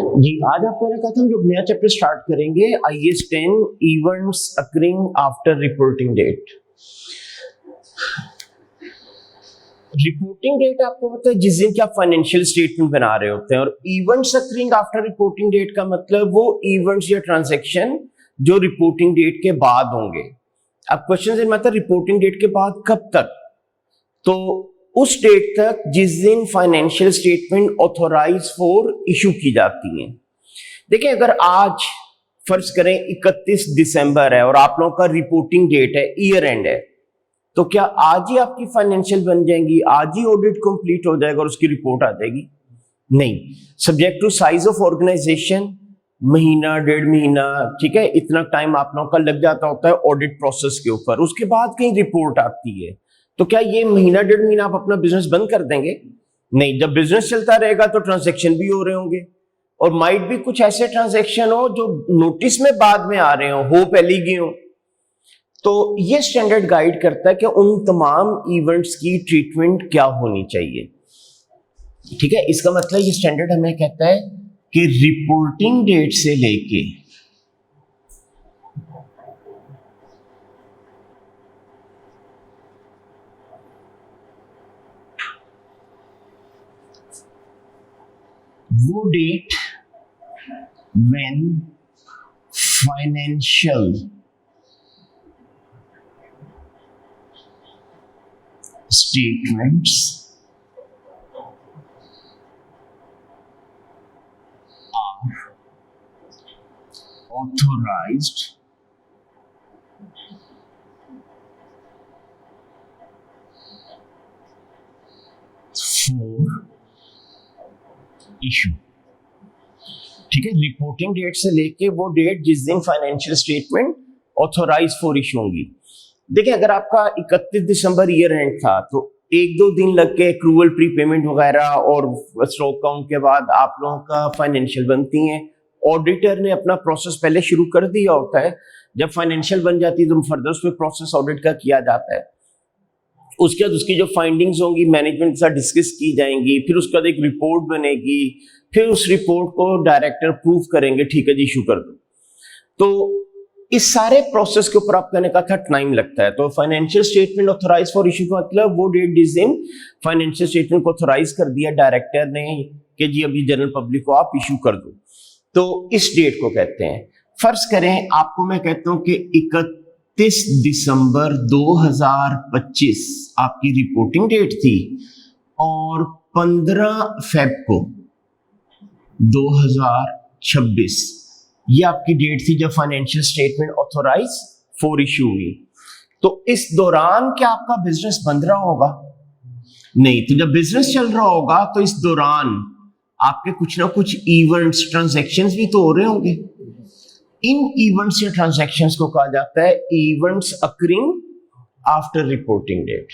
जी, आज आपको मैंने कहा था हम जो नया चैप्टर स्टार्ट करेंगे IAS 10 events occurring after reporting date. Reporting date आपको पता है जिस दिन क्या फाइनेंशियल स्टेटमेंट बना रहे होते हैं, और events occurring after reporting date का मतलब वो इवेंट्स या ट्रांजैक्शन जो रिपोर्टिंग डेट के बाद होंगे। अब क्वेश्चन है मतलब रिपोर्टिंग डेट के बाद कब तक, तो उस डेट तक जिस दिन financial statement authorise for issue की जाती है। देखिए, अगर आज फर्ज करें 31 दिसंबर है और आप लोगों का रिपोर्टिंग डेट है, ईयर एंड है, तो क्या आज ही आपकी फाइनेंशियल बन जाएंगी, आज ही ऑडिट कंप्लीट हो जाएगा और उसकी रिपोर्ट आ जाएगी? नहीं, subject to size of organisation, महीना डेढ़ महीना, ठीक है, इतना टाइम आप लोगों का लग जाता होता है ऑडिट प्रोसेस के ऊपर, उसके बाद कहीं रिपोर्ट आती है। तो क्या ये महीना डेढ़ महीना आप अपना बिजनेस बंद कर देंगे? नहीं, जब बिजनेस चलता रहेगा तो ट्रांजैक्शन भी हो रहे होंगे, और माइट भी कुछ ऐसे ट्रांजैक्शन हो जो नोटिस में बाद में आ रहे हो पहले गए हो। तो ये स्टैंडर्ड गाइड करता है कि उन तमाम इवेंट्स की ट्रीटमेंट क्या होनी चाहिए। ठीक है, इसका मतलब ये स्टैंडर्ड हमें कहता है कि रिपोर्टिंग डेट से लेके वो date when financial statements are authorized for issue। ठीक है, रिपोर्टिंग डेट से लेके वो डेट जिस दिन financial statement authorise for issue होंगी। देखिए, अगर आपका 31 दिसंबर ईयर एंड था तो एक दो दिन लग के एक्रूवल प्रीपेमेंट वगैरह और स्टॉक काउंट के बाद आप लोगों का फाइनेंशियल बनती हैं। ऑडिटर ने अपना प्रोसेस पहले शुरू कर दिया होता है, जब फाइनेंशियल बन जाती है तो फर्दर उस पर प्रोसेस ऑडिट का किया जाता है। उसके बाद उसकी जो फाइंडिंग्स होंगी मैनेजमेंट के साथ डिस्कस की जाएंगी, फिर उसके बाद एक रिपोर्ट बनेगी, फिर उस रिपोर्ट को डायरेक्टर प्रूव करेंगे, ठीक है जी इशू कर दो। तो इस सारे प्रोसेस के ऊपर आपने कहा था टाइम लगता है। तो financial statement authorise for issue का मतलब वो डेट जिस दिन फाइनेंशियल स्टेटमेंट को ऑथोराइज कर दिया डायरेक्टर ने कि जी अभी जनरल पब्लिक को आप इशू कर दो, तो इस डेट को कहते हैं। फर्ज करें आपको मैं कहता हूं कि 31 दिसंबर 2025 आपकी रिपोर्टिंग डेट थी, और 15 फेब को 2026 ये आपकी डेट थी जब financial statement authorise for issue हुई। तो इस दौरान क्या आपका बिजनेस बंद रहा होगा? नहीं। तो जब बिजनेस चल रहा होगा तो इस दौरान आपके कुछ ना कुछ इवेंट्स ट्रांजैक्शंस भी तो हो रहे होंगे। इन इवेंट्स या ट्रांजैक्शंस को कहा जाता है events occurring after reporting date.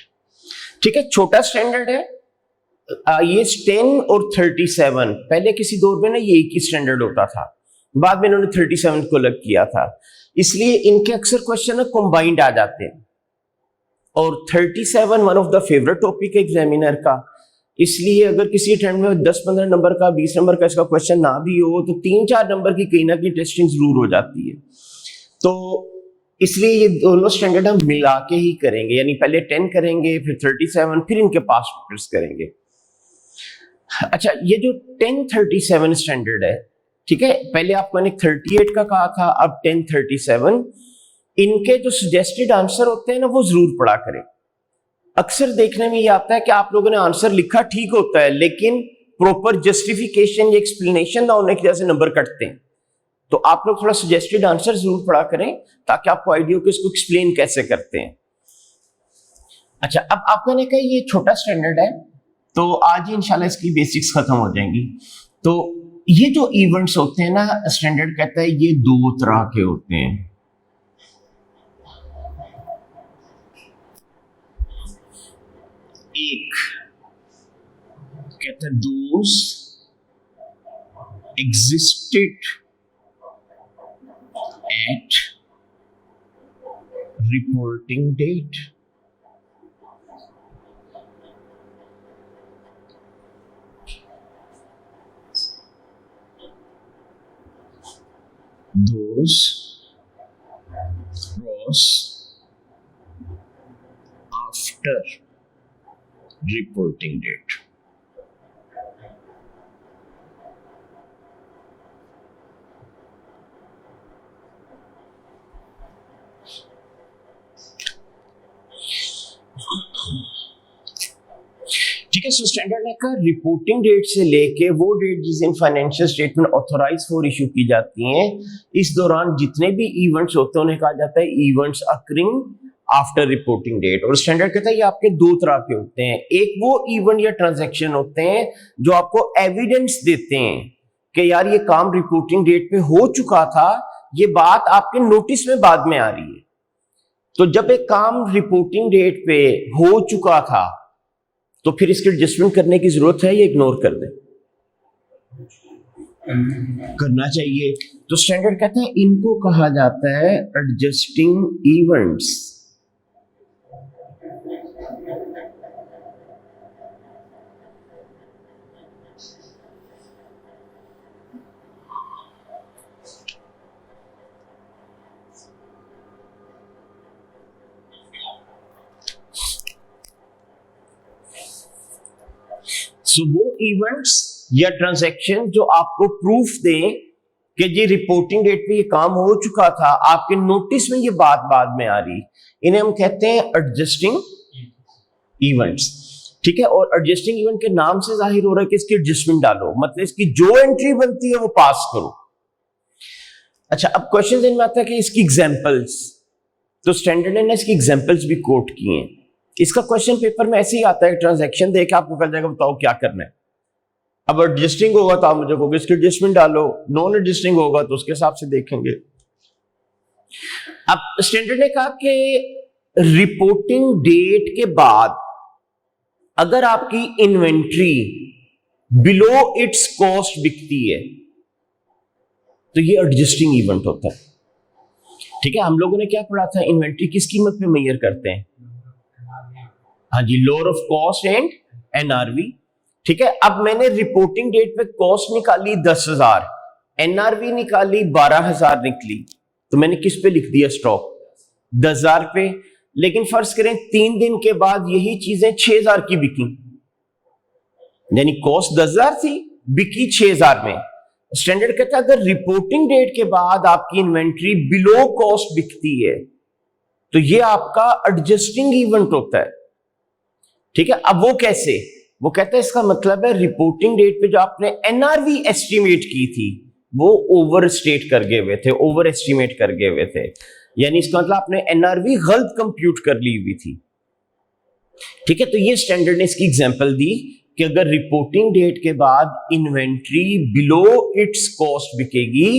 ठीक है, छोटा स्टैंडर्ड है। ये 10 और 37 पहले किसी दौर में ना ये एक ही स्टैंडर्ड होता था, बाद में इन्होंने 37 को अलग किया था, इसलिए इनके अक्सर क्वेश्चन कंबाइंड आ जाते हैं। और 37 one of the favourite topic है एग्जामिनर का, इसलिए अगर किसी अटेम्प्ट में 10-15 नंबर का 20 नंबर का इसका क्वेश्चन ना भी हो तो 3-4 नंबर की कहीं ना कहीं टेस्टिंग जरूर हो जाती है। तो इसलिए ये दोनों स्टैंडर्ड हम मिला के ही करेंगे, यानी पहले 10 करेंगे, फिर 37, फिर इनके पास पेपर्स करेंगे। अच्छा, ये जो 1037 स्टैंडर्ड है, ठीक है, पहले आपको मैंने 38 का कहा था, अब 1037, इनके जो सजेस्टेड आंसर होते हैं ना वो जरूर पढ़ा करें। अक्सर देखने में ये आता है कि आप लोगों ने आंसर लिखा ठीक होता है लेकिन प्रॉपर जस्टिफिकेशन या एक्सप्लेनेशन ना होने की वजह से नंबर कटते हैं। तो आप लोग थोड़ा सजेस्टेड आंसर जरूर पढ़ा करें ताकि आपको आइडिया हो कि इसको एक्सप्लेन कैसे करते हैं। अच्छा, अब आपको मैंने कहा ये छोटा स्टैंडर्ड है, तो आज ही इंशाल्लाह इसकी बेसिक्स खत्म हो जाएंगी। तो ये जो इवेंट्स होते हैं ना, स्टैंडर्ड कहता है ये दो तरह के होते हैं। एक कहता है those existed at reporting date, follows gross after reporting date. ठीक है, सो स्टैंडर्ड ने कहा रिपोर्टिंग डेट से लेके वो डेट जिस दिन financial statement authorise for issue की जाती हैं, इस दौरान जितने भी इवेंट्स होते हैं उन्हें कहा जाता है events occurring after reporting date. और स्टैंडर्ड कहता है ये आपके दो तरह के होते हैं। एक वो इवेंट या ट्रांजैक्शन होते हैं जो आपको एविडेंस देते हैं कि यार ये काम रिपोर्टिंग डेट पे हो चुका था, ये बात आपके नोटिस में बाद में आ रही है। तो जब एक काम रिपोर्टिंग डेट पे हो चुका था तो फिर इसके एडजस्टमेंट करने की जरूरत है या इग्नोर कर दें? करना चाहिए। तो स्टैंडर्ड कहते हैं इनको कहा जाता है एडजस्टिंग इवेंट्स। सो वो इवेंट्स या ट्रांजैक्शन जो आपको प्रूफ दें कि ये रिपोर्टिंग डेट पे ये काम हो चुका था, आपके नोटिस में ये बात बाद में आ रही, इन्हें हम कहते हैं एडजस्टिंग इवेंट्स। ठीक है, और एडजस्टिंग इवेंट के नाम से जाहिर हो रहा है कि इसकी एडजस्टमेंट डालो, मतलब इसकी जो एंट्री बनती है वो पास करो। अच्छा, अब क्वेश्चन इनमें आता है कि इसकी एग्जांपल्स, तो स्टैंडर्ड ने इसकी एग्जांपल्स भी कोट किए हैं। इसका क्वेश्चन पेपर में ऐसे ही आता है, ट्रांजैक्शन देके आपको कह जाएगा बताओ क्या करना है। अब एडजस्टिंग होगा तो आप मुझे कहोगे इसकी एडजस्टमेंट डालो, नॉन एडजस्टिंग होगा तो उसके हिसाब से देखेंगे। अब स्टैंडर्ड ने कहा कि रिपोर्टिंग डेट के बाद अगर आपकी इन्वेंट्री बिलो इट्स कॉस्ट बिकती है तो ये एडजस्टिंग इवेंट होता है। ठीक है, हम लोगों ने क्या पढ़ा था, इन्वेंट्री किस कीमत पे मेजर करते हैं? हाँ जी, lower of cost and NRV. ठीक है, अब मैंने रिपोर्टिंग डेट पे कॉस्ट निकाली 10,000, एनआरवी निकाली 12,000 निकली, तो मैंने किस पे लिख दिया स्टॉक? 10,000 पे। लेकिन फर्ज करें 3 दिन के बाद यही चीजें 6,000 की बिकी, यानी कॉस्ट 10,000 थी, बिकी 6,000 में। स्टैंडर्ड कहता है अगर रिपोर्टिंग डेट के बाद आपकी इन्वेंट्री बिलो कॉस्ट बिकती है तो ये आपका एडजस्टिंग इवेंट होता है। ठीक है, अब वो कैसे? वो कहता है इसका मतलब है रिपोर्टिंग डेट पे जो आपने एनआरवी एस्टिमेट की थी वो ओवर स्टेट कर गए हुए थे, ओवर एस्टिमेट कर गए हुए थे, यानी इसका मतलब आपने एनआरवी गलत कंप्यूट कर ली हुई थी। ठीक है, तो ये स्टैंडर्ड ने इसकी एग्जांपल दी कि अगर रिपोर्टिंग डेट के बाद इन्वेंट्री बिलो इट्स कॉस्ट बिकेगी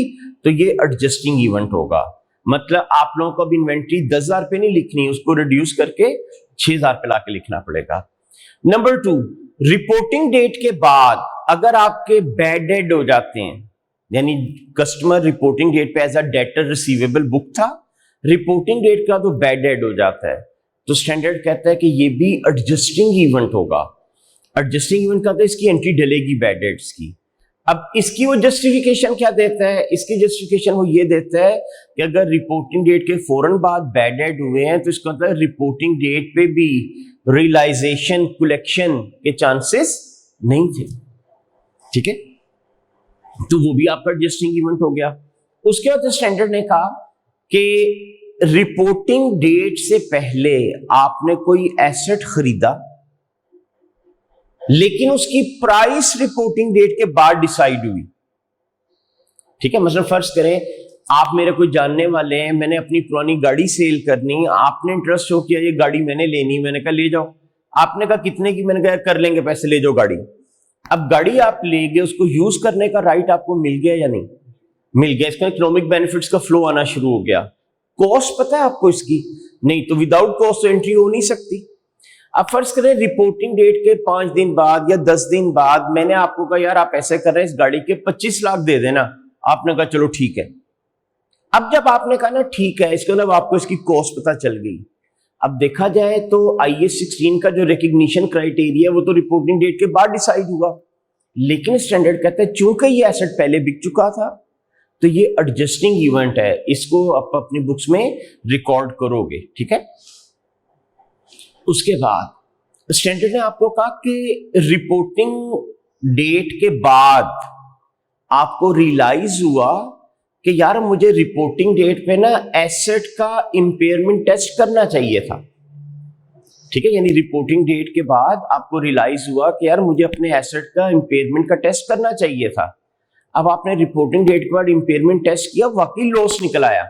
तो ये एडजस्टिंग इवेंट होगा। मतलब आप लोगों को अब इन्वेंट्री 10,000 पे नहीं लिखनी, उसको रिड्यूस करके 6,000 पे लाके लिखना पड़ेगा। नंबर 2, रिपोर्टिंग डेट के बाद अगर आपके बैड डेट हो जाते हैं, यानी कस्टमर रिपोर्टिंग डेट पे as a debtor receivable book था, रिपोर्टिंग डेट का तो बैड डेट हो जाता है, तो स्टैंडर्ड कहता है कि ये भी एडजस्टिंग इवेंट होगा। एडजस्टिंग इवेंट का तो इसकी एंट्री डलेगी बैड डेट्स की। अब इसकी वो जस्टिफिकेशन क्या देता है? इसकी जस्टिफिकेशन वो ये देता है कि अगर रिपोर्टिंग डेट के फौरन बाद बैड डेट हुए हैं तो इसका मतलब रिपोर्टिंग डेट पे भी रियलाइजेशन कलेक्शन के चांसेस नहीं थे। ठीक है, तो वो भी आपका एडजस्टिंग इवेंट हो गया। उसके बाद स्टैंडर्ड ने कहा कि रिपोर्टिंग डेट से पहले आपने कोई एसेट खरीदा लेकिन उसकी प्राइस रिपोर्टिंग डेट के बाद डिसाइड हुई। ठीक है, मतलब फर्ज करें आप मेरे कोई जानने वाले हैं, मैंने अपनी पुरानी गाड़ी सेल करनी, आपने इंटरेस्ट शो किया ये गाड़ी मैंने लेनी, मैंने कहा ले जाओ। आपने कहा कितने की? मैंने कहा कर लेंगे पैसे, ले जाओ गाड़ी। अब गाड़ी आप ले गए, उसको यूज करने का राइट आपको मिल गया या नहीं? मिल गया। इसका इकोनॉमिक बेनिफिट्स का फ्लो आना शुरू हो गया। कॉस्ट पता है आपको इसकी? नहीं, तो विदाउट कॉस्ट तो एंट्री हो नहीं सकती। अब फर्ज करें रिपोर्टिंग डेट के 5 दिन बाद या 10 दिन बाद मैंने आपको कहा यार आप ऐसे कर रहे हैं, इस गाड़ी के 25 लाख दे देना। आपने कहा चलो ठीक है। अब जब आपने कहा ना ठीक है, इसके मतलब आपको इसकी कॉस्ट पता चल गई। अब देखा जाए तो IAS 16 का जो रिकग्निशन क्राइटेरिया वो तो रिपोर्टिंग डेट के बाद डिसाइड हुआ, लेकिन स्टैंडर्ड कहता है चूंकि ये एसेट पहले बिक चुका था तो ये एडजस्टिंग इवेंट है, इसको आप अपनी बुक्स में रिकॉर्ड करोगे, ठीक है। उसके बाद स्टैंडर्ड ने आपको कहा कि रिपोर्टिंग डेट के बाद आपको रियलाइज हुआ कि यार मुझे रिपोर्टिंग डेट पे ना एसेट का इंपेयरमेंट टेस्ट करना चाहिए था, ठीक है। यानी रिपोर्टिंग डेट के बाद आपको रियलाइज हुआ कि यार मुझे अपने एसेट का इंपेयरमेंट का टेस्ट करना चाहिए था। अब आपने रिपोर्टिंग डेट के बाद इंपेयरमेंट टेस्ट किया, वाकई लॉस निकल आया,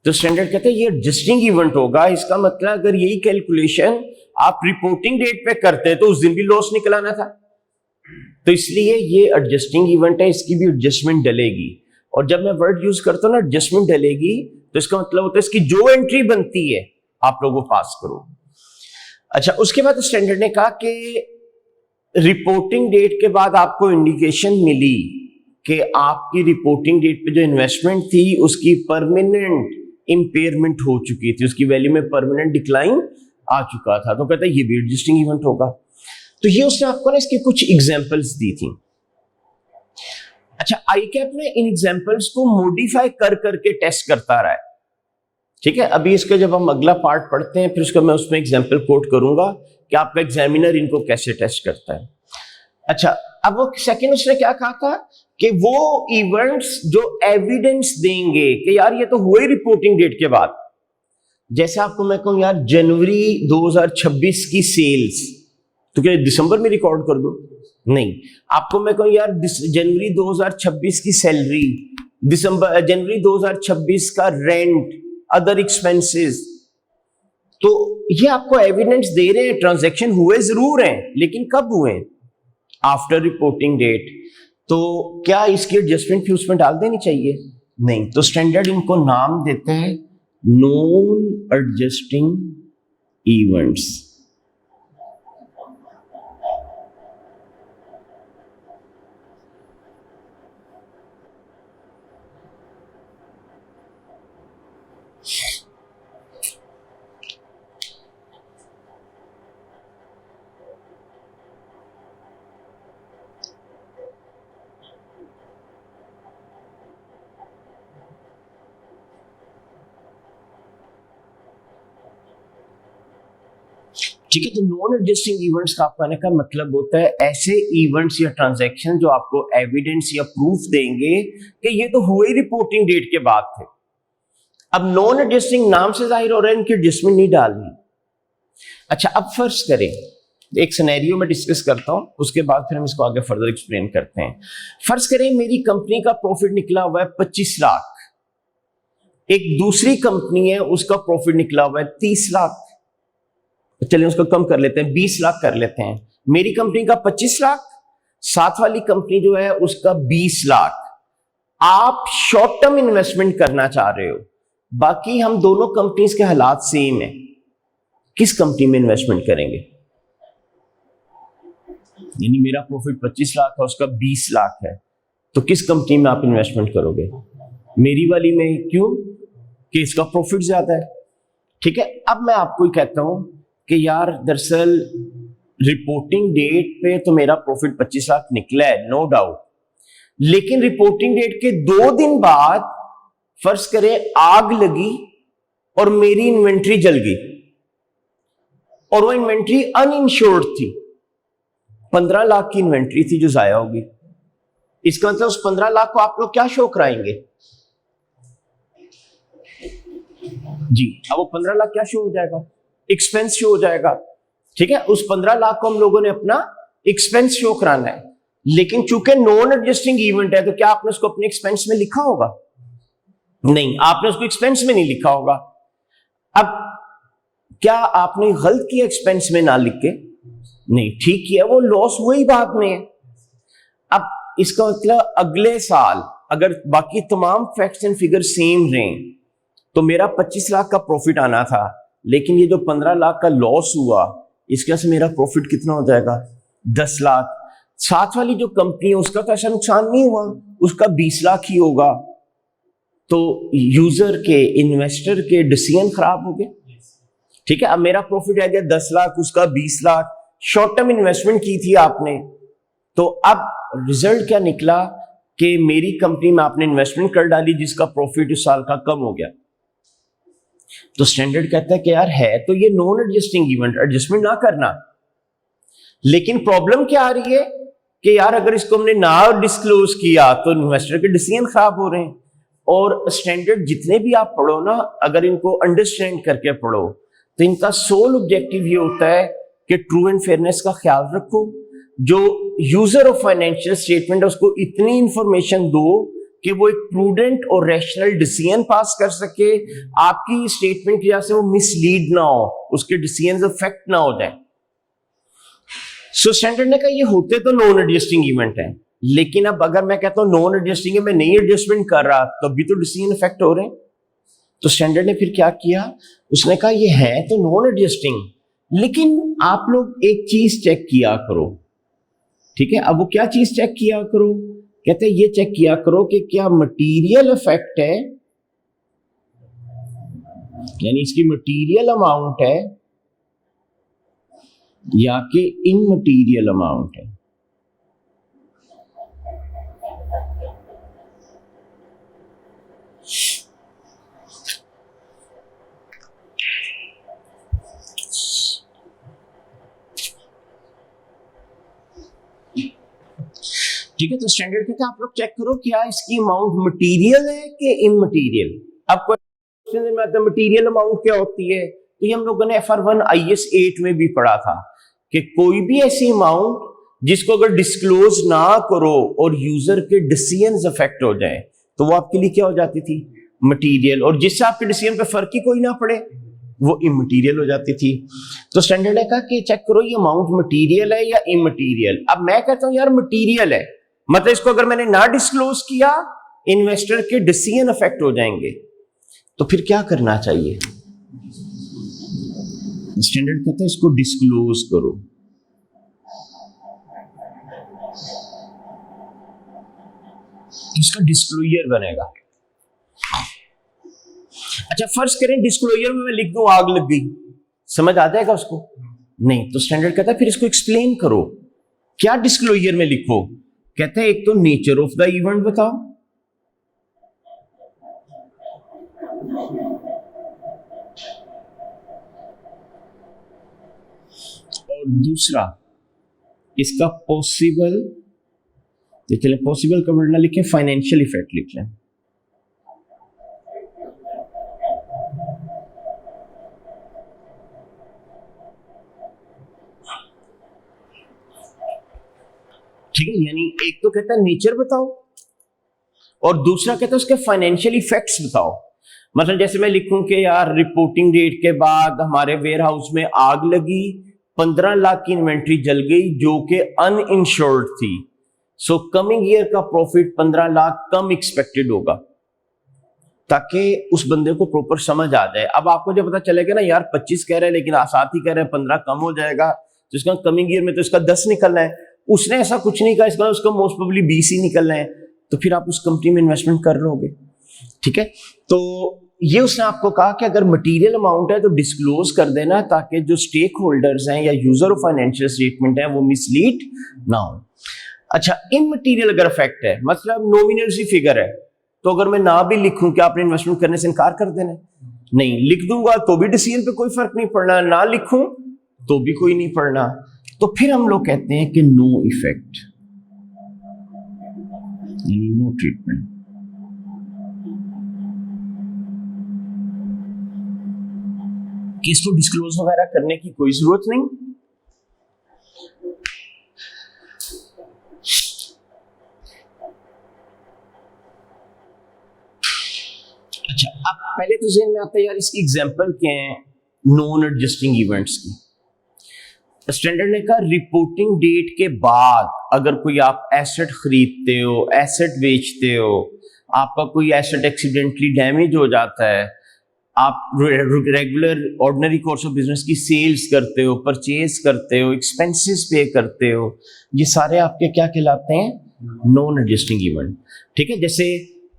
तो स्टैंडर्ड कहते हैं ये एडजस्टिंग इवेंट होगा। इसका मतलब अगर यही कैलकुलेशन आप रिपोर्टिंग डेट पे करते तो उस दिन भी लॉस निकल आना था, तो इसलिए ये एडजस्टिंग इवेंट है, इसकी भी एडजस्टमेंट डलेगी। और जब मैं वर्ड यूज करता हूं ना एडजस्टमेंट डलेगी, तो इसका मतलब होता है इसकी जो एंट्री बनती है आप लोगों पास करो। अच्छा, उसके बाद स्टैंडर्ड ने कहा कि रिपोर्टिंग डेट के बाद आपको इंडिकेशन मिली कि आपकी रिपोर्टिंग डेट पे जो इन्वेस्टमेंट थी उसकी परमानेंट इंपेयरमेंट हो चुकी थी, उसकी वैल्यू में परमानेंट डिक्लाइन आ चुका था, तो कहता है ये भी एडजस्टिंग इवेंट होगा। तो ये उसने आपको ना इसकी कुछ एग्जांपल्स दी थी। अच्छा, आईकैप ने इन एग्जांपल्स को मॉडिफाई कर करके टेस्ट करता रहा है, ठीक है। अभी इसका जब हम अगला पार्ट पढ़ते हैं फिर उसका मैं उसमें एग्जांपल कोट करूंगा कि आपका एग्जामिनर इनको कैसे टेस्ट करता है। अच्छा, अब वो सेकंड उसने क्या कहा था कि वो इवेंट्स जो एविडेंस देंगे कि यार ये तो हुए रिपोर्टिंग डेट के बाद, जैसे आपको मैं कहूं यार जनवरी 2026 की सेल्स, तो क्या दिसंबर में रिकॉर्ड कर दो? नहीं। आपको मैं कहूं यार जनवरी 2026 की सैलरी, जनवरी 2026 का रेंट, अदर एक्सपेंसेस, तो ये आपको एविडेंस दे रहे हैं ट्रांजैक्शन हुए जरूर हैं, लेकिन कब हुए? After reporting date. तो क्या इसकी एडजस्टमेंट भी उसमें डाल देनी चाहिए? नहीं। तो स्टैंडर्ड इनको नाम देते हैं नॉन एडजस्टिंग इवेंट्स। ठीक है, तो नॉन एडजस्टिंग इवेंट्स का कहने का मतलब होता है ऐसे इवेंट्स या ट्रांजैक्शन जो आपको एविडेंस या प्रूफ देंगे कि ये तो हुए रिपोर्टिंग डेट के बाद थे। अब नॉन एडजस्टिंग नाम से जाहिर हो रहा है इनकी एडजस्टमेंट नहीं डालनी। अच्छा, अब फर्ज करें एक सिनेरियो में डिस्कस करता हूं, उसके बाद फिर हम इसको आगे फर्दर एक्सप्लेन करते हैं। फर्ज करें मेरी कंपनी का प्रॉफिट निकला हुआ है 25 लाख, एक दूसरी कंपनी है उसका प्रॉफिट निकला हुआ है 30 लाख, चलिए उसको कम कर लेते हैं, 20 लाख कर लेते हैं। मेरी कंपनी का 25 लाख, साथ वाली कंपनी जो है उसका 20 लाख। आप शॉर्ट टर्म इन्वेस्टमेंट करना चाह रहे हो, बाकी हम दोनों कंपनीज के हालात सेम है, किस कंपनी में इन्वेस्टमेंट करेंगे? यानी मेरा प्रॉफिट 25 लाख है, उसका 20 लाख है, तो किस कंपनी में आप इन्वेस्टमेंट करोगे? मेरी वाली में। क्यों? कि इसका प्रॉफिट ज्यादा है, ठीक है। अब मैं आपको ही कहता हूं कि यार दरअसल रिपोर्टिंग डेट पे तो मेरा प्रॉफिट 25 लाख निकला है, नो डाउट, लेकिन रिपोर्टिंग डेट के 2 दिन बाद फर्ज करें आग लगी और मेरी इन्वेंट्री जल गई, और वो इन्वेंट्री अनइंश्योर्ड थी, 15 लाख की इन्वेंट्री थी जो जाया होगी। इसका मतलब उस 15 लाख को आप लोग क्या शो कराएंगे जी? अब वो 15 लाख क्या शो हो जाएगा? एक्सपेंस शो हो जाएगा, ठीक है। उस 15 लाख को हम लोगों ने अपना एक्सपेंस शो कराना है, लेकिन चूंकि नॉन एडजस्टिंग इवेंट है तो क्या आपने उसको अपने एक्सपेंस में लिखा होगा? नहीं, आपने उसको एक्सपेंस में नहीं लिखा होगा। अब क्या आपने गलत किया एक्सपेंस में ना लिख के? नहीं, ठीक किया, वो लॉस हुआ ही बाद में है। अब इसका मतलब अगले साल अगर बाकी तमाम फैक्ट्स एंड फिगर सेम रहे तो मेरा 25 लाख का प्रॉफिट आना था, लेकिन ये जो 15 लाख का लॉस हुआ इसके से मेरा प्रॉफिट कितना हो जाएगा? 10 लाख। साथ वाली जो कंपनी है उसका तो ऐसा नुकसान नहीं हुआ, उसका 20 लाख ही होगा। तो यूजर के, इन्वेस्टर के डिसीजन खराब हो गए, ठीक है। अब मेरा प्रॉफिट आ गया 10 लाख, उसका 20 लाख, शॉर्ट टर्म इन्वेस्टमेंट की थी आपने, तो अब रिजल्ट क्या निकला कि मेरी कंपनी में आपने इन्वेस्टमेंट कर डाली जिसका प्रॉफिट इस साल का कम हो गया, तो स्टैंडर्ड कहता है कि यार है तो ये नॉन एडजस्टिंग इवेंट, एडजस्टमेंट ना करना। लेकिन प्रॉब्लम क्या आ रही है कि यार अगर इसको हमने ना डिस्क्लोज किया तो इन्वेस्टर के डिसीजन खराब हो रहे हैं। और स्टैंडर्ड जितने भी आप पढ़ो ना, अगर इनको अंडरस्टैंड करके पढ़ो तो इनका सोल ऑब्जेक्टिव ये होता है कि ट्रू एंड फेयरनेस का ख्याल रखो। जो यूजर ऑफ फाइनेंशियल स्टेटमेंट है उसको इतनी इंफॉर्मेशन दो कि वो एक प्रूडेंट और रैशनल डिसीजन पास कर सके, आपकी स्टेटमेंट की वजह से वो मिसलीड ना हो, उसके डिसीजन अफेक्ट ना हो जाए। सो स्टैंडर्ड ने कहा ये होते तो नॉन एडजस्टिंग इवेंट है, लेकिन अब अगर मैं कहता हूं नॉन एडजस्टिंग है, मैं नहीं एडजस्टमेंट कर रहा, तब भी तो डिसीजन इफेक्ट हो रहे हैं। तो स्टैंडर्ड ने फिर क्या किया, उसने कहा ये है तो नॉन एडजस्टिंग, लेकिन आप लोग एक चीज चेक किया करो। ठीक है, अब वो क्या चीज चेक किया करो, कहते हैं ये चेक किया करो कि क्या मटीरियल इफेक्ट है, यानी इसकी मटीरियल अमाउंट है या कि इमटीरियल अमाउंट है। ठीक है, तो स्टैंडर्ड कहते हैं आप लोग चेक करो क्या इसकी अमाउंट मटेरियल है कि इमटेरियल। अब क्वेश्चन में आता है मटेरियल अमाउंट क्या होती है, तो ये हम लोगों ने FR1 IS 8 में भी पढ़ा था कि कोई भी ऐसी अमाउंट जिसको अगर डिस्क्लोज ना करो और यूजर के डिसीजंस अफेक्ट हो जाए तो वो आपके लिए क्या हो जाती थी, मटेरियल, और जिससे आपके डिसीजन पे फर्क ही कोई ना पड़े वो इमटेरियल हो जाती थी। तो स्टैंडर्ड ने कहा कि चेक करो ये अमाउंट मटेरियल है या इमटेरियल। अब मैं कहता हूं यार मटेरियल है, मतलब इसको अगर मैंने ना डिस्क्लोज किया इन्वेस्टर के डिसीजन अफेक्ट हो जाएंगे, तो फिर क्या करना चाहिए। स्टैंडर्ड कहता है इसको डिस्क्लोज करो। इसका डिस्क्लोजर बनेगा। अच्छा फर्ज करें डिस्क्लोजर में मैं लिख दूं आग लग गई, समझ आ जाएगा उसको? नहीं। तो स्टैंडर्ड कहता है फिर इसको एक्सप्लेन करो, क्या डिस्क्लोजर में लिखो। कहते हैं एक तो नेचर ऑफ द इवेंट बताओ, और दूसरा इसका पॉसिबल, चले पॉसिबल का वर्ड ना लिखें, फाइनेंशियल इफेक्ट लिख लें। ठीक है, यानी एक तो कहता है नेचर बताओ और दूसरा कहता है उसके फाइनेंशियल इफेक्ट्स बताओ। मतलब जैसे मैं लिखूं कि यार रिपोर्टिंग डेट के बाद हमारे वेयर हाउस में आग लगी, 15 लाख की इन्वेंट्री जल गई जो कि अनइंश्योर्ड थी, सो कमिंग ईयर का प्रॉफिट 15 लाख कम एक्सपेक्टेड होगा, ताकि उस बंदे को प्रॉपर समझ आ जाए। अब आपको जब पता चलेगा ना यार 25 कह रहे हैं लेकिन साथ ही कह रहे हैं 15 कम हो जाएगा, तो इसका कमिंग ईयर में तो इसका 10 निकलना है, उसने ऐसा कुछ नहीं कहा, इसका उसका मोस्ट प्रोबेबली 20 ही निकलना है, तो फिर आप उस कंपनी में इन्वेस्टमेंट कर लोगे। ठीक है, तो ये उसने आपको कहा कि अगर मटेरियल अमाउंट है तो डिस्क्लोज कर देना, ताकि जो स्टेक होल्डर्स हैं या यूजर ऑफ फाइनेंशियल स्टेटमेंट है वो मिसलीड ना हो। अच्छा इमटेरियल अगर इफेक्ट है, मतलब नॉमिनल सी फिगर है, तो अगर मैं ना भी लिखूं कि आपने इन्वेस्टमेंट करने से इनकार कर देना, नहीं लिख दूंगा तो भी डिसीजन पे कोई फर्क नहीं पड़ना, ना लिखूं तो भी कोई नहीं पड़ना, तो फिर हम लोग कहते हैं कि नो इफेक्ट, यानी नो ट्रीटमेंट। कि इसको डिस्क्लोज वगैरह करने की कोई जरूरत नहीं। अच्छा अब पहले तो ज़हन में आता है यार इसकी एग्जांपल क्या है नॉन एडजस्टिंग इवेंट्स की। स्टैंडर्ड ने कहा रिपोर्टिंग डेट के बाद अगर कोई आप एसेट खरीदते हो, एसेट बेचते हो, आपका कोई एसेट एक्सीडेंटली डैमेज हो जाता है, आप regular ordinary course of business की सेल्स करते हो, परचेज करते हो, एक्सपेंसेस पे करते हो, ये सारे आपके क्या कहलाते हैं, नॉन एडजस्टिंग इवेंट। ठीक है, जैसे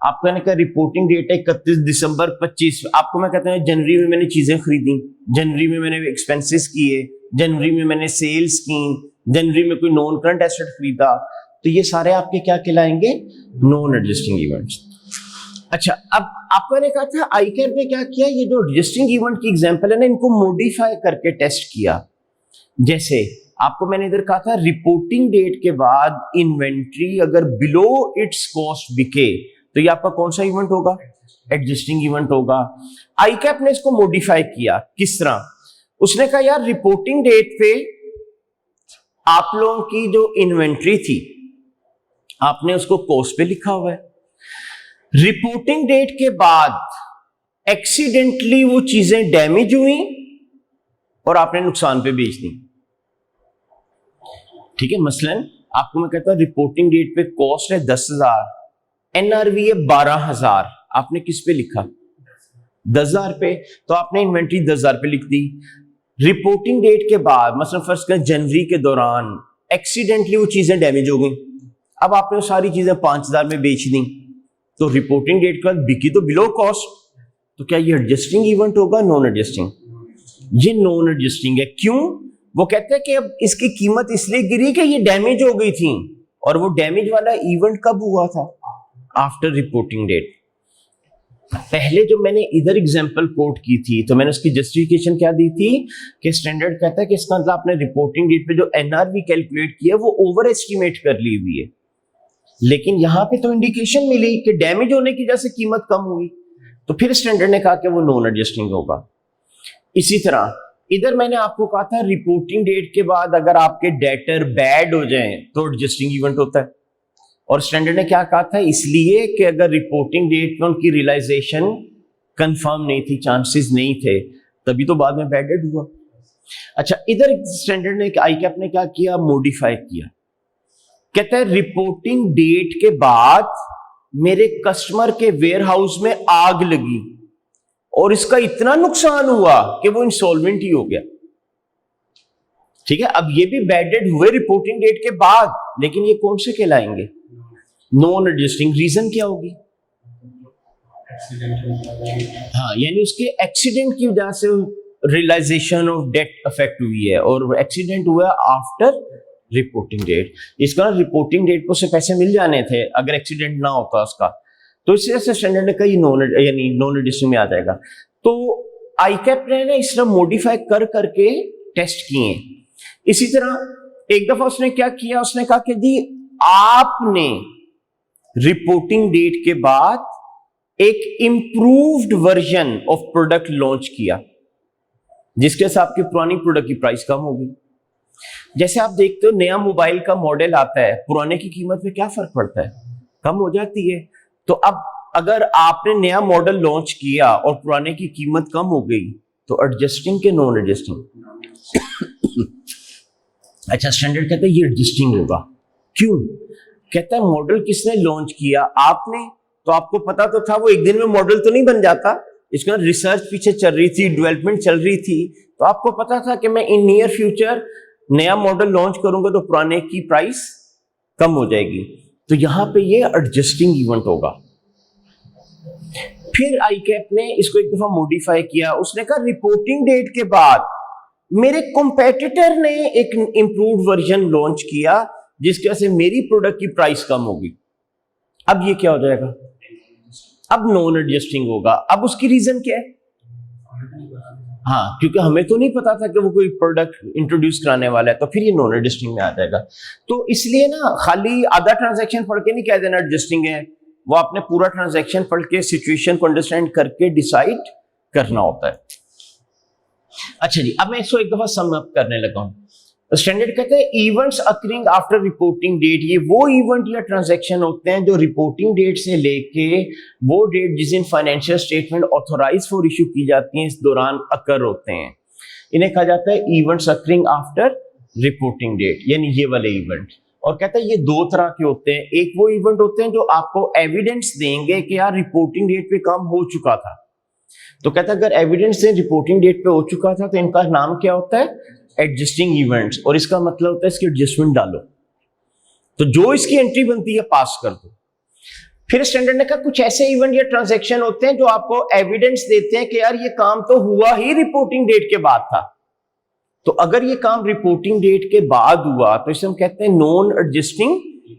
आपका ने कहा रिपोर्टिंग डेट है 31 दिसंबर 25, आपको मैं कहता हूँ जनवरी में मैंने चीजें खरीदी, जनवरी में मैंने एक्सपेंसेस किए, जनवरी में मैंने सेल्स की, जनवरी में कोई नॉन करंट एसेट खरीदा, तो ये सारे आपके क्या कहलाएंगे, नॉन एडजस्टिंग इवेंट्स। अच्छा, अब आपको मैंने कहा था आईकैप ने क्या किया, ये जो एडजस्टिंग इवेंट की एग्जांपल है ना, इनको मॉडिफाई करके टेस्ट किया। जैसे आपको मैंने इधर कहा था रिपोर्टिंग डेट के बाद इन्वेंट्री अगर बिलो इट्स कॉस्ट बिके तो ये आपका कौन सा इवेंट होगा, एडजस्टिंग इवेंट होगा। आईकैप ने इसको मॉडिफाई किया, किस तरह, उसने कहा यार रिपोर्टिंग डेट पे आप लोगों की जो इन्वेंट्री थी आपने उसको कॉस्ट पे लिखा हुआ है, रिपोर्टिंग डेट के बाद एक्सीडेंटली वो चीजें डैमेज हुई और आपने नुकसान पे बेच दी। ठीक है, मसलन आपको मैं कहता हूं रिपोर्टिंग डेट पे कॉस्ट है 10,000, एनआरवी है 12,000, आपने किस पे लिखा, 10,000 पे, तो आपने इन्वेंट्री 10,000 पे लिख दी। रिपोर्टिंग डेट के बाद मसलन फर्स्ट करें जनवरी के दौरान एक्सीडेंटली वो चीजें डैमेज हो गई, अब आपने वो सारी चीजें 5,000 में बेच दी, तो रिपोर्टिंग डेट के बाद बिकी तो बिलो कॉस्ट, तो क्या ये एडजस्टिंग इवेंट होगा, नॉन एडजस्टिंग? ये नॉन एडजस्टिंग है। क्यों? वो कहते हैं कि अब इसकी कीमत इसलिए गिरी कि ये डैमेज हो गई थी, और वो डैमेज वाला इवेंट कब हुआ था, आफ्टर रिपोर्टिंग डेट। पहले जो मैंने इधर एग्जांपल कोट की थी तो मैंने उसकी जस्टिफिकेशन क्या दी थी कि स्टैंडर्ड कहता है कि इसका मतलब आपने रिपोर्टिंग डेट पे जो एनआरवी कैलकुलेट किया वो ओवर एस्टिमेट कर ली हुई है, लेकिन यहां पे तो इंडिकेशन मिली कि डैमेज होने की वजह से कीमत कम हुई, तो फिर स्टैंडर्ड ने कहा कि वो नॉन एडजस्टिंग होगा। इसी तरह इधर मैंने आपको कहा था रिपोर्टिंग डेट के बाद अगर आपके डेटर बैड हो जाएं तो एडजस्टिंग इवेंट होता है, और स्टैंडर्ड ने क्या कहा था, इसलिए कि अगर रिपोर्टिंग डेट में उनकी रियलाइजेशन कंफर्म नहीं थी, चांसेस नहीं थे, तभी तो बाद में बैड डेट हुआ। अच्छा, इधर स्टैंडर्ड ने आईकैप ने क्या किया, मॉडिफाई किया, कहता है रिपोर्टिंग डेट के बाद मेरे कस्टमर के वेयरहाउस में आग लगी और इसका इतना नुकसान हुआ कि वो इंसॉल्वेंट ही हो गया। ठीक है, अब ये भी बैड डेट हुए रिपोर्टिंग डेट के बाद, लेकिन ये कौन से कहलाएंगे, नॉन एडजस्टिंग। रीजन क्या होगी, हाँ, यानी उसके एक्सीडेंट की वजह से रियलाइजेशन ऑफ डेट अफेक्ट हुई है, और एक्सीडेंट हुआ आफ्टर रिपोर्टिंग डेट। इसका रिपोर्टिंग डेट को से पैसे मिल जाने थे अगर एक्सीडेंट ना होता उसका, तो इस वजह से स्टैंडर्ड ने कहा यानी नॉन एडजस्टिंग में आ जाएगा। तो आईकैप ने ना इस तरह मॉडिफाई कर करके टेस्ट किए। इसी तरह एक दफा उसने क्या किया, उसने कहा कि जी आपने रिपोर्टिंग डेट के बाद एक improved version of product launch किया जिसके साथ आपकी पुरानी प्रोडक्ट की प्राइस कम होगी। जैसे आप देखते हो नया मोबाइल का मॉडल आता है, पुराने की कीमत में क्या फर्क पड़ता है, कम हो जाती है। तो अब अगर आपने नया मॉडल लॉन्च किया और पुराने की कीमत कम हो गई तो एडजस्टिंग के नॉन एडजस्टिंग? अच्छा, स्टैंडर्ड कहता है ये एडजस्टिंग होगा। क्यों? कहता है मॉडल किसने लॉन्च किया, आपने, तो आपको पता तो था वो एक दिन में मॉडल तो नहीं बन जाता, इसका रिसर्च पीछे चल रही थी, डेवलपमेंट चल रही थी, तो आपको पता था कि मैं इन नियर फ्यूचर नया मॉडल लॉन्च करूंगा तो पुराने की प्राइस कम हो जाएगी, तो यहां पे ये एडजस्टिंग इवेंट होगा। फिर आईकैप ने इसको एक दफा मॉडिफाई किया, उसने कहा रिपोर्टिंग डेट के बाद मेरे कॉम्पिटिटर ने एक इंप्रूव्ड वर्जन लॉन्च किया जिसकी वजह से मेरी प्रोडक्ट की प्राइस कम होगी। अब ये क्या हो जाएगा, अब नॉन एडजस्टिंग होगा। अब उसकी रीजन क्या है, हाँ, क्योंकि हमें तो नहीं पता था कि वो कोई प्रोडक्ट इंट्रोड्यूस कराने वाला है, तो फिर ये नॉन एडजस्टिंग में आ जाएगा। तो इसलिए ना खाली आधा ट्रांजैक्शन पढ़ के नहीं कह देना एडजस्टिंग है, वो आपने पूरा ट्रांजैक्शन पढ़ के सिचुएशन को अंडरस्टैंड करके डिसाइड करना होता है। अच्छा जी, अब मैं इसको एक दफा सम अप करने लगा हूं। स्टैंडर्ड कहते हैं events occurring after reporting date, ये वो इवेंट या ट्रांजैक्शन होते हैं जो रिपोर्टिंग डेट से लेके वो डेट जिस दिन financial statement authorise for issue की जाती है इस दौरान अकर होते हैं। इन्हें कहा जाता है events occurring after reporting date, यानी ये वाले इवेंट। और कहता है ये दो तरह के होते हैं, एक वो इवेंट होते हैं जो आपको एविडेंस देंगे कि यार रिपोर्टिंग डेट पे काम हो चुका था, तो कहता है अगर एविडेंस से रिपोर्टिंग डेट पे हो चुका था तो इनका नाम क्या होता है, एडजस्टिंग इवेंट्स, और इसका मतलब होता है इसकी एडजस्टमेंट डालो, तो जो इसकी एंट्री बनती है पास कर दो। फिर स्टैंडर्ड ने कहा कुछ ऐसे इवेंट या ट्रांजैक्शन होते हैं जो आपको एविडेंस देते हैं कि यार ये काम तो हुआ ही रिपोर्टिंग डेट के बाद था, तो अगर ये काम रिपोर्टिंग डेट के बाद हुआ तो इसे हम कहते हैं नॉन एडजस्टिंग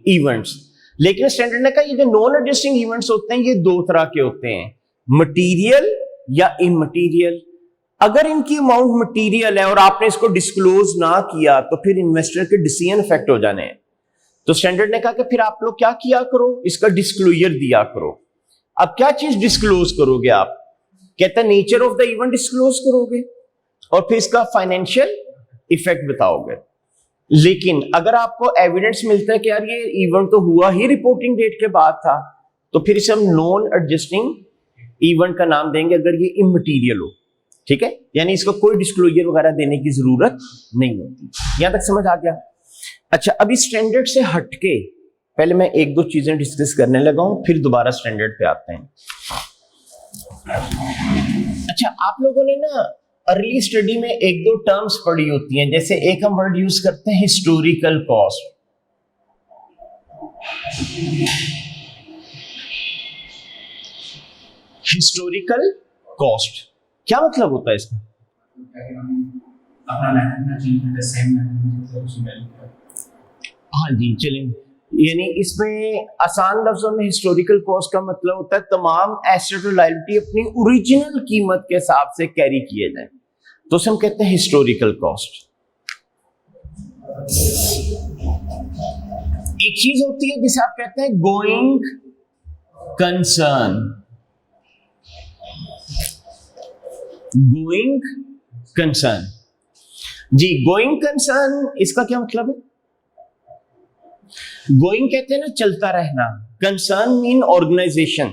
इवेंट्स। लेकिन स्टैंडर्ड ने कहा ये जो नॉन एडजस्टिंग इवेंट्स होते हैं ये दो तरह के होते हैं, मटीरियल या इमटीरियल। अगर इनकी अमाउंट मटीरियल है और आपने इसको डिस्क्लोज ना किया तो फिर इन्वेस्टर के डिसीजन इफेक्ट हो जाने हैं। तो स्टैंडर्ड ने कहा कि फिर आप लोग क्या किया करो, इसका डिस्क्लोजर दिया करो। अब क्या चीज डिस्क्लोज करोगे आप? कहता है nature of the event disclose करोगे और फिर इसका फाइनेंशियल इफेक्ट बताओगे। लेकिन अगर आपको एविडेंस मिलता है कि यार ये इवेंट तो हुआ ही रिपोर्टिंग डेट के बाद था, तो फिर इसे हम नॉन एडजस्टिंग इवेंट का नाम देंगे अगर ये इमटीरियल हो। ठीक है, यानी इसको कोई डिस्क्लोजर वगैरह देने की जरूरत नहीं होती। यहां तक समझ आ गया? अच्छा, अभी स्टैंडर्ड से हटके पहले मैं एक दो चीजें डिस्कस करने लगा हूं, फिर दोबारा स्टैंडर्ड पे आते हैं। अच्छा, आप लोगों ने ना अर्ली स्टडी में एक दो टर्म्स पढ़ी होती हैं, जैसे एक हम वर्ड यूज करते हैं हिस्टोरिकल कॉस्ट। हिस्टोरिकल कॉस्ट क्या मतलब होता है इसका? हाँ जी, चलें। यानी इसमें आसान लफ्जों में हिस्टोरिकल कॉस्ट का मतलब होता है तमाम एसेट और लायबिलिटी अपनी ओरिजिनल कीमत के हिसाब से कैरी किए जाए, तो उसे हम कहते हैं हिस्टोरिकल कॉस्ट। एक चीज होती है जिसे आप कहते हैं गोइंग कंसर्न। गोइंग कंसर्न जी, गोइंग कंसर्न इसका क्या मतलब है? गोइंग कहते हैं ना चलता रहना, concern mean organisation.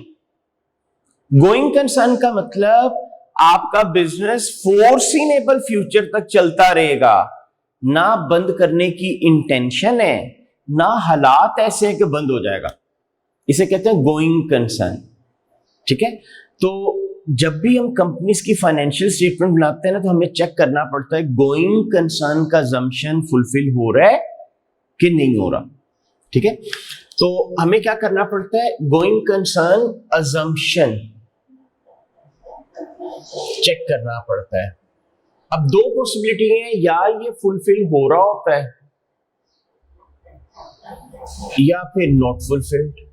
Going concern का मतलब आपका बिजनेस फोर्सिनेबल फ्यूचर तक चलता रहेगा, ना बंद करने की इंटेंशन है, ना हालात ऐसे हैं कि बंद हो जाएगा। इसे कहते हैं गोइंग कंसर्न। ठीक है, तो जब भी हम कंपनीज की फाइनेंशियल स्टेटमेंट बनाते हैं ना, तो हमें चेक करना पड़ता है गोइंग कंसर्न का अजम्पशन फुलफिल हो रहा है कि नहीं हो रहा। ठीक है, तो हमें क्या करना पड़ता है, गोइंग कंसर्न अजम्पशन चेक करना पड़ता है। अब दो पॉसिबिलिटी है, या ये फुलफिल हो रहा होता है या फिर नॉट फुलफिल्ड।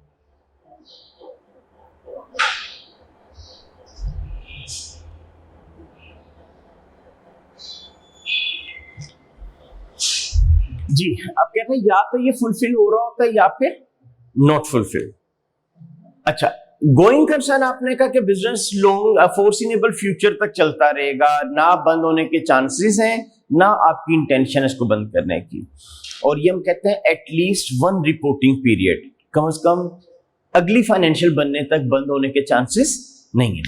जी, अब कहते हैं या तो ये फुलफिल हो रहा होता है या फिर नॉट फुलफिल। अच्छा, गोइंग कंसर्न आपने कहा कि बिजनेस लॉन्ग फोर्सिनेबल फ्यूचर तक चलता रहेगा, ना बंद होने के चांसेस हैं, ना आपकी इंटेंशन इसको बंद करने की। और ये हम कहते हैं एटलीस्ट वन रिपोर्टिंग पीरियड, कम से कम अगली फाइनेंशियल बनने तक बंद होने के चांसेस नहीं है।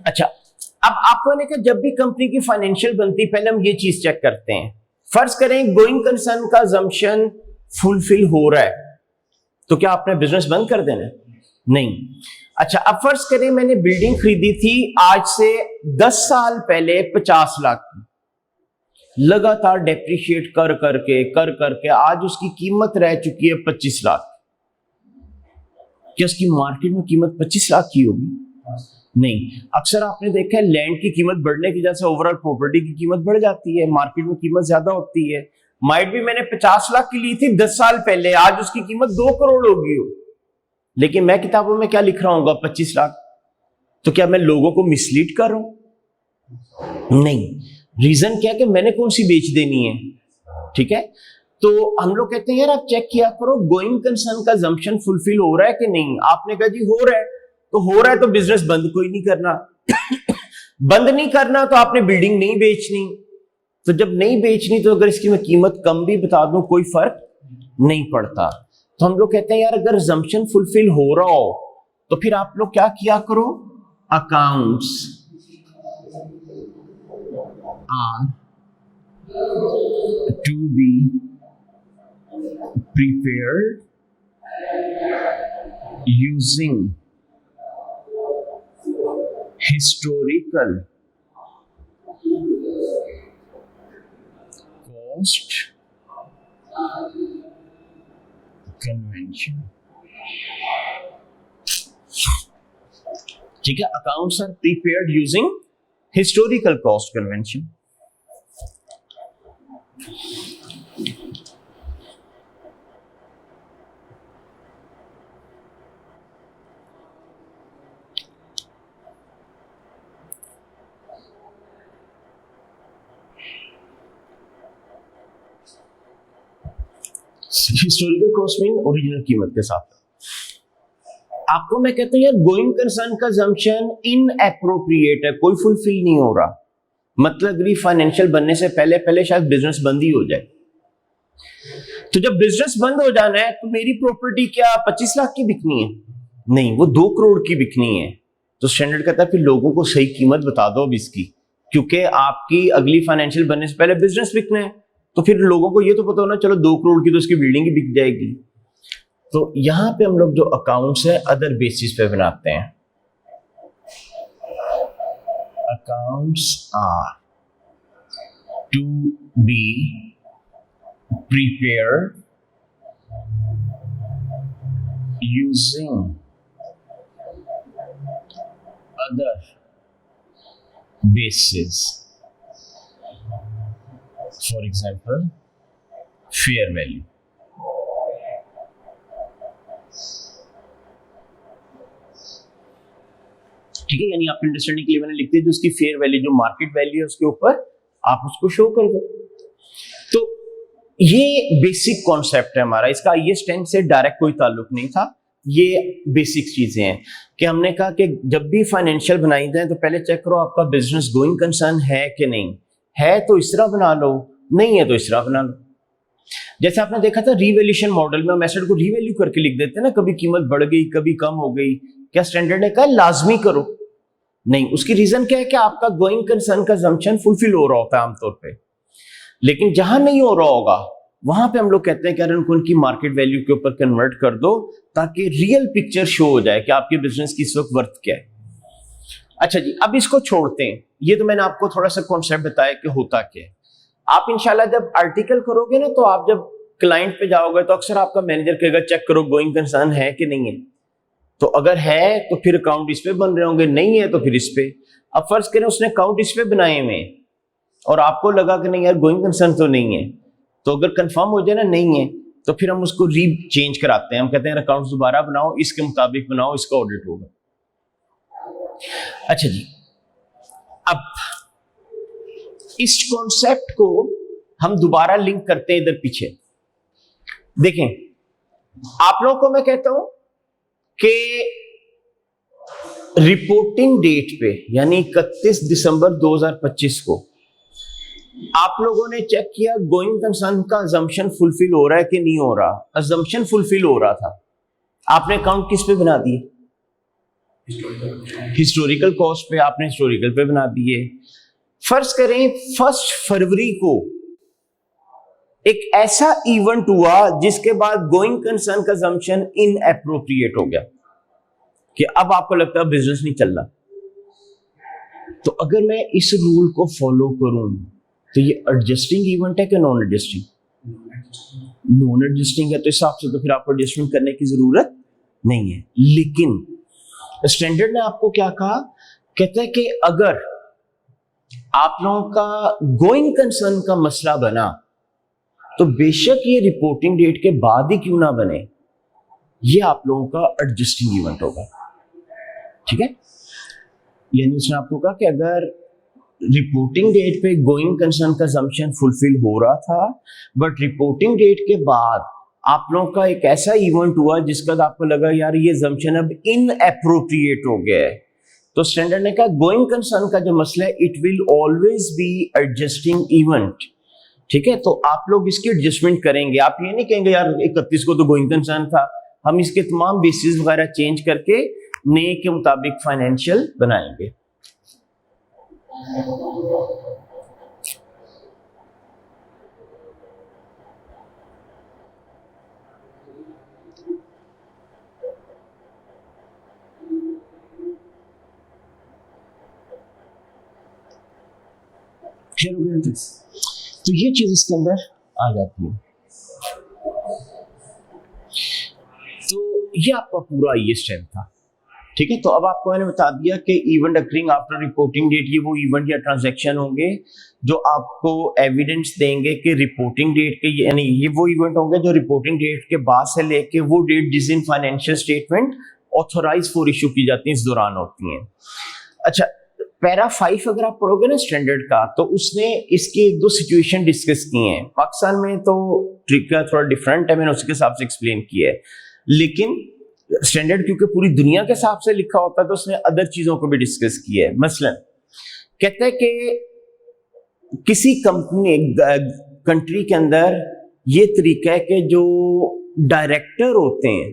अच्छा, अब आपको ने कहा जब भी कंपनी की फाइनेंशियल बनती पहले हम ये चीज चेक करते हैं। फर्ज करें गोइंग कंसर्न का अजम्पशन फुलफिल हो रहा है, तो क्या आपने बिजनेस बंद कर देना? नहीं। अच्छा, अब फर्ज करें मैंने बिल्डिंग खरीदी थी आज से 10 साल पहले 50 लाख की, लगातार डेप्रिशिएट कर करके आज उसकी कीमत रह चुकी है 25 लाख। क्या उसकी मार्केट में कीमत 25 लाख की होगी? नहीं। अक्सर आपने देखा है लैंड की कीमत बढ़ने की वजह से ओवरऑल प्रॉपर्टी की कीमत बढ़ जाती है, मार्केट में कीमत ज्यादा होती है। माइट भी मैंने 50 लाख की ली थी 10 साल पहले, आज उसकी कीमत 2 करोड़ होगी हो, लेकिन मैं किताबों में क्या लिख रहा हूँ 25 लाख। तो क्या मैं लोगों को मिसलीड कर रहा हूं? नहीं। रीजन क्या है कि मैंने कौन सी बेच देनी है। ठीक है, तो हम लोग कहते हैं यार आप चेक किया करो गोइंग कंसर्न का अजम्पशन फुलफिल हो रहा है कि नहीं। आपने कहा जी हो रहा है, तो हो रहा है तो बिजनेस बंद कोई नहीं करना। बंद नहीं करना तो आपने बिल्डिंग नहीं बेचनी। तो जब नहीं बेचनी तो अगर इसकी मैं कीमत कम भी बता दूं कोई फर्क नहीं पड़ता। तो हम लोग कहते हैं यार अगर अजम्पशन फुलफिल हो रहा हो तो फिर आप लोग क्या किया करो, accounts are to be prepared using historical cost convention। ठीक है, accounts are prepared using historical cost convention. Historical cost mean original कीमत के साथ। आपको मैं कहता हूं यार गोइंग कंसर्न का assumption इनएप्रोप्रिएट है, कोई फुलफिल नहीं हो रहा। मतलब अगर फाइनेंशियल बनने से पहले पहले शायद बिजनेस बंद ही हो जाए। तो जब बिजनेस बंद हो जाना है तो मेरी प्रॉपर्टी क्या 25 लाख की बिकनी है? नहीं, वो 2 करोड़ की बिकनी है। तो स्टैंडर्ड कहता है फिर लोगों को सही कीमत बता दो अब इसकी, क्योंकि आपकी अगली फाइनेंशियल बनने से पहले बिजनेस बिकना है। तो फिर लोगों को ये तो पता होना, चलो 2 करोड़ की तो उसकी बिल्डिंग ही बिक जाएगी। तो यहां पे हम लोग जो अकाउंट्स है अदर बेसिस पे बनाते हैं। Accounts are to be prepared using other bases, for example fair value। ठीक है, यानी आप अंडरस्टैंडिंग के लिए मैंने लिख दिया जो उसकी फेयर वैल्यू, जो मार्केट वैल्यू है उसके ऊपर आप उसको शो कर दो। तो ये बेसिक कॉन्सेप्ट है हमारा, इसका IS10 से डायरेक्ट कोई ताल्लुक नहीं था। ये बेसिक चीजें हैं कि हमने कहा कि जब भी फाइनेंशियल बनाई जाए तो पहले चेक करो आपका बिजनेस गोइंग कंसर्न है कि नहीं है, तो इस तरह बना लो, नहीं है तो इस तरह बना लो। जैसे आपने देखा था रीवैल्यूएशन मॉडल में हम एसेट को रीवैल्यू करके लिख देते हैं ना, कभी कीमत बढ़ गई कभी कम हो गई। क्या स्टैंडर्ड ने कहा लाजमी करो? नहीं, उसकी रीजन क्या है कि आपका गोइंग कंसर्न का assumption फुलफिल हो रहा होता है आमतौर पे। लेकिन जहां नहीं हो रहा होगा वहां पे हम लोग कहते हैं कि उनको उनकी मार्केट वैल्यू के ऊपर कन्वर्ट कर दो ताकि रियल पिक्चर शो हो जाए कि आपके बिजनेस की इस वक्त वर्थ क्या है। अच्छा जी, अब इसको छोड़ते हैं, ये तो मैंने आपको थोड़ा सा कॉन्सेप्ट बताया कि होता क्या है। आप इंशाल्लाह जब आर्टिकल करोगे ना, तो आप जब क्लाइंट पे जाओगे तो अक्सर आपका मैनेजर कहेगा चेक करो गोइंग कंसर्न है कि नहीं है। तो अगर है तो फिर अकाउंट इस पे बन रहे होंगे, नहीं है तो फिर इस पे। अब फर्ज करें उसने अकाउंट इस पे बनाए हुए और आपको लगा कि नहीं यार गोइंग कंसर्न तो नहीं है, तो अगर कंफर्म हो जाए ना नहीं है तो फिर हम उसको री चेंज कराते हैं। हम कहते हैं अकाउंट्स दोबारा बनाओ, इसके मुताबिक बनाओ, इसका ऑडिट होगा। अच्छा जी, अब इस कॉन्सेप्ट को हम दोबारा लिंक करते हैं इधर पीछे। देखें, आप लोगों को मैं कहता हूं कि रिपोर्टिंग डेट पे यानी 31 दिसंबर 2025 को आप लोगों ने चेक किया गोइंग कंसर्न का अजम्पशन फुलफिल हो रहा है कि नहीं हो रहा। अजम्पशन फुलफिल हो रहा था, आपने अकाउंट किस पे बना दिए? हिस्टोरिकल कॉस्ट पे। आपने हिस्टोरिकल पे बना दिए। फर्ज करें 1 फरवरी को एक ऐसा इवेंट हुआ जिसके बाद गोइंग कंसर्न का अजम्पशन इनएप्रोप्रिएट हो गया कि अब आपको लगता है बिजनेस नहीं चल रहा। तो अगर मैं इस रूल को फॉलो करूं तो ये एडजस्टिंग इवेंट है कि नॉन एडजस्टिंग? नॉन एडजस्टिंग है, तो इस हिसाब से तो फिर आपको एडजस्टमेंट करने की जरूरत नहीं है। लेकिन स्टैंडर्ड ने आपको क्या कहा, कहता है कि अगर आप लोगों का गोइंग कंसर्न का मसला बना तो बेशक ये रिपोर्टिंग डेट के बाद ही क्यों ना बने, ये आप लोगों का एडजस्टिंग इवेंट होगा। ठीक है, यानी उसने आपको कहा कि अगर रिपोर्टिंग डेट पे गोइंग कंसर्न का assumption फुलफिल हो रहा था, बट रिपोर्टिंग डेट के बाद आप लोगों का एक ऐसा इवेंट हुआ जिसका आपको लगा यार ये assumption अब इनएप्रोप्रिएट हो गया है, तो स्टैंडर्ड ने कहा गोइंग कंसर्न का जो मसला है it will always be adjusting event. ठीक है, तो आप लोग इसकी एडजस्टमेंट करेंगे। आप ये नहीं कहेंगे यार 31 को तो गोइंग कंसर्न था, हम इसके तमाम बेसिस वगैरह चेंज करके नए के मुताबिक फाइनेंशियल बनाएंगे। तो ये चीज इसके अंदर आ जाती है। तो ये आपका पूरा IS10 था। ठीक है, तो अब आपको मैंने बता दिया कि event occurring after reporting date, ये वो इवेंट या ट्रांजैक्शन होंगे जो आपको एविडेंस देंगे कि रिपोर्टिंग डेट के, यानी ये वो इवेंट होंगे जो रिपोर्टिंग डेट के बाद से लेके वो डेट जिस दिन financial statement authorise for issue की जाती है इस दौरान होती हैं। अच्छा, पैरा 5 अगर आप पढ़ोगे ना स्टैंडर्ड का, तो उसने इसकी एक दो सिचुएशन डिस्कस की हैं। पाकिस्तान में तो ट्रिक थोड़ा डिफरेंट है, मैंने उसके हिसाब से एक्सप्लेन किया है, लेकिन स्टैंडर्ड क्योंकि पूरी दुनिया के हिसाब से लिखा होता है तो उसने अदर चीजों को भी डिस्कस किया है। मसलन कहते हैं कि किसी कंट्री के अंदर ये तरीका है कि जो डायरेक्टर होते हैं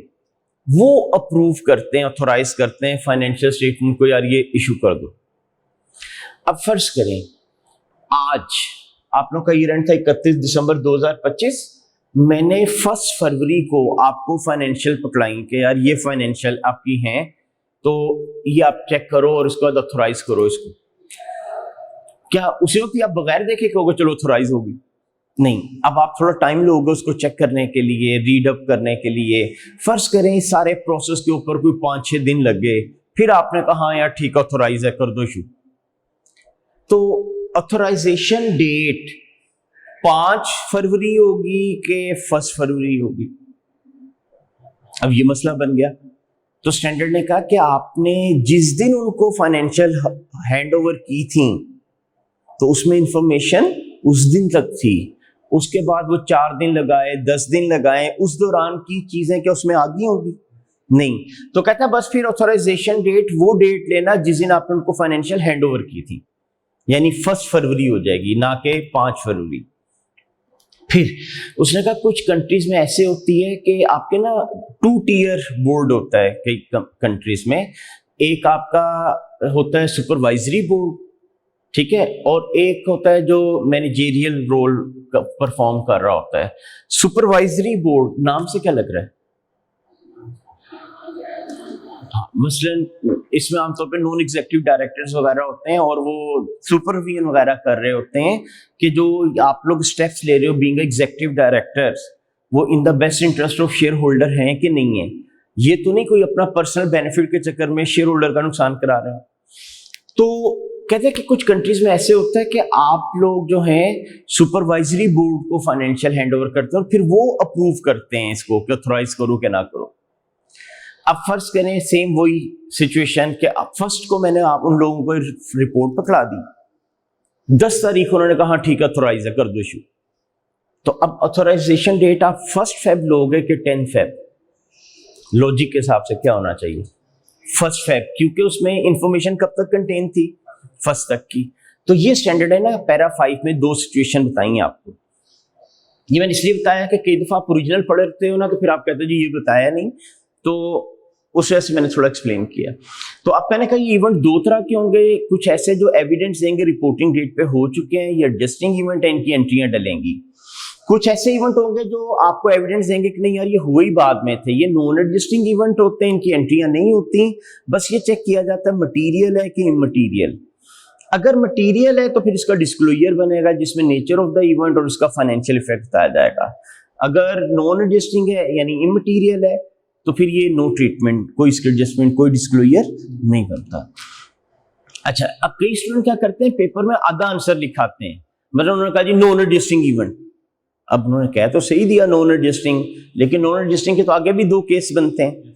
वो अप्रूव करते हैं, ऑथोराइज करते हैं फाइनेंशियल स्टेटमेंट को, यार ये इशू कर दो। अब फर्ज करें आज आप लोग का ईयर एंड था 31 दिसंबर 2025, मैंने 1 फरवरी को आपको फाइनेंशियल पकड़ाई कि यार ये फाइनेंशियल आपकी हैं, तो ये आप चेक करो और उसके बाद ऑथोराइज करो इसको। क्या उसी वक्त आप बगैर देखे कहोगे चलो ऑथोराइज होगी? नहीं, अब आप थोड़ा टाइम लोगे उसको चेक करने के लिए, रीड अप करने के लिए। फर्ज करें सारे प्रोसेस के ऊपर कोई 5-6 दिन लगे, फिर आपने कहा यार ठीक ऑथोराइज है, कर दो इशू। तो ऑथोराइजेशन डेट 5 फरवरी होगी कि 1 फरवरी होगी? अब ये मसला बन गया। तो स्टैंडर्ड ने कहा कि आपने जिस दिन उनको फाइनेंशियल हैंडओवर की थी तो उसमें इंफॉर्मेशन उस दिन तक थी, उसके बाद वो 4 दिन लगाए, 10 दिन लगाए, उस दौरान की चीजें क्या उसमें आ गई होंगी? नहीं। तो कहता है बस फिर ऑथोराइजेशन डेट वो डेट लेना जिस दिन आपने उनको फाइनेंशियल हैंडओवर की थी, यानी 1 फरवरी हो जाएगी, ना कि 5 फरवरी। फिर उसने कहा कुछ कंट्रीज में ऐसे होती है कि आपके ना 2 टियर बोर्ड होता है कई कंट्रीज में। एक आपका होता है सुपरवाइजरी बोर्ड, ठीक है, और एक होता है जो मैनेजेरियल रोल परफॉर्म कर रहा होता है। सुपरवाइजरी बोर्ड नाम से क्या लग रहा है? मसलन इसमें आमतौर पे नॉन एग्जीक्यूटिव डायरेक्टर्स वगैरह होते हैं और वो सुपरविजन वगैरह कर रहे होते हैं कि जो आप लोग स्टेप्स ले रहे हो बीइंग एग्जीक्यूटिव डायरेक्टर्स, वो in the best interest of share holder हैं कि नहीं है। ये तो नहीं कोई अपना पर्सनल बेनिफिट के चक्कर में शेयर होल्डर का नुकसान करा रहे हैं। तो कहते हैं कि कुछ कंट्रीज में ऐसे होता है कि आप लोग जो हैं सुपरवाइजरी बोर्ड को फाइनेंशियल हैंडओवर करते हैं और फिर वो अप्रूव करते हैं इसको कि ऑथोराइज करो कि ना करो। अब फर्ज करें सेम वही सिचुएशन कि अब फर्स्ट को मैंने आप उन लोगों को रिपोर्ट पकड़ा दी, 10 तारीख उन्होंने कहा ठीक है ऑथोराइज है, कर दो इशू। तो अब ऑथोराइजेशन डेट आप 1 फेब लोगे कि 10 फेब? लॉजिक के हिसाब से क्या होना चाहिए? 1 फेब, क्योंकि उसमें इंफॉर्मेशन कब तक कंटेन थी? 1 तक की। तो ये स्टैंडर्ड है ना, पैरा 5 में 2 सिचुएशन बताई आपको। ये मैंने इसलिए बताया कि कई दफा आप ओरिजिनल पढ़ते हो ना तो फिर आप कहते हो जी ये बताया नहीं, तो उस वजह से मैंने थोड़ा एक्सप्लेन किया। तो अब मैंने कहा ये इवेंट 2 तरह के होंगे, कुछ ऐसे जो एविडेंस देंगे रिपोर्टिंग डेट पे हो चुके हैं, ये एडजस्टिंग इवेंट है, इनकी एंट्रियां डलेंगी। कुछ ऐसे इवेंट होंगे जो आपको एविडेंस देंगे कि नहीं यार ये हुए ही बाद में थे, ये नॉन एडजस्टिंग इवेंट होते हैं, इनकी एंट्रियां नहीं होती, बस ये चेक किया जाता है मटीरियल है कि इमटीरियल। अगर मटीरियल है तो फिर इसका डिस्क्लोजर बनेगा जिसमें नेचर ऑफ द इवेंट और उसका फाइनेंशियल इफेक्ट बताया जाएगा। अगर नॉन एडजस्टिंग है यानी इमटीरियल है तो फिर ये नो ट्रीटमेंट, कोई इसके एडजस्टमेंट, कोई डिस्क्लोजर नहीं बनता। अच्छा, अब कई स्टूडेंट क्या करते हैं पेपर में आधा आंसर लिखाते हैं, मतलब उन्होंने कहा जी नॉन एडजस्टिंग इवेंट। अब उन्होंने कहा तो सही दिया नॉन एडजस्टिंग, लेकिन नॉन एडजस्टिंग के तो आगे भी 2 केस बनते हैं।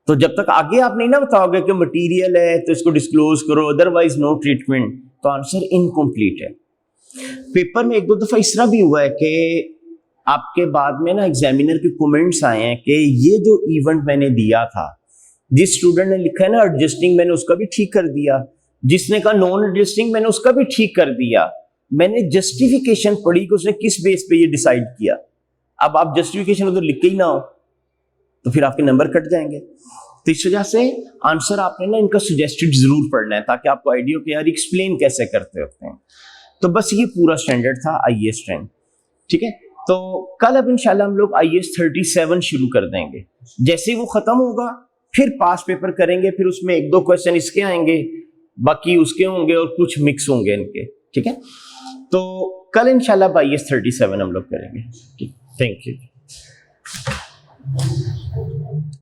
तो जब तक आगे आप नहीं ना बताओगे कि मटीरियल है तो इसको डिस्क्लोज करो, अदरवाइज नो ट्रीटमेंट, तो आंसर इनकम्प्लीट है। पेपर में 1-2 दफा इस तरह भी हुआ है कि आपके बाद में ना एग्जामिनर के कमेंट्स आए हैं कि ये जो इवेंट मैंने दिया था, जिस स्टूडेंट ने लिखा है ना एडजस्टिंग मैंने उसका भी ठीक कर दिया, जिसने कहा नॉन एडजस्टिंग मैंने उसका भी ठीक कर दिया। मैंने जस्टिफिकेशन पढ़ी कि उसने किस बेस पे ये डिसाइड किया। अब आप जस्टिफिकेशन उधर लिख के ही ना हो तो फिर आपके नंबर कट जाएंगे। तो इस वजह से आंसर आपने ना इनका सजेस्टेड जरूर पढ़ना है ताकि आपको आइडिया हो कि यार एक्सप्लेन कैसे करते होते हैं। तो बस ये पूरा स्टैंडर्ड था आईएएस स्ट्रेंथ, ठीक है। तो कल अब इंशाल्लाह हम लोग आईएएस 37 शुरू कर देंगे। जैसे ही वो खत्म होगा फिर पास पेपर करेंगे, फिर उसमें 1-2 क्वेश्चन इसके आएंगे, बाकी उसके होंगे और कुछ मिक्स होंगे इनके, ठीक है। तो कल इंशाल्लाह आईएएस 37 हम लोग करेंगे। Thank you.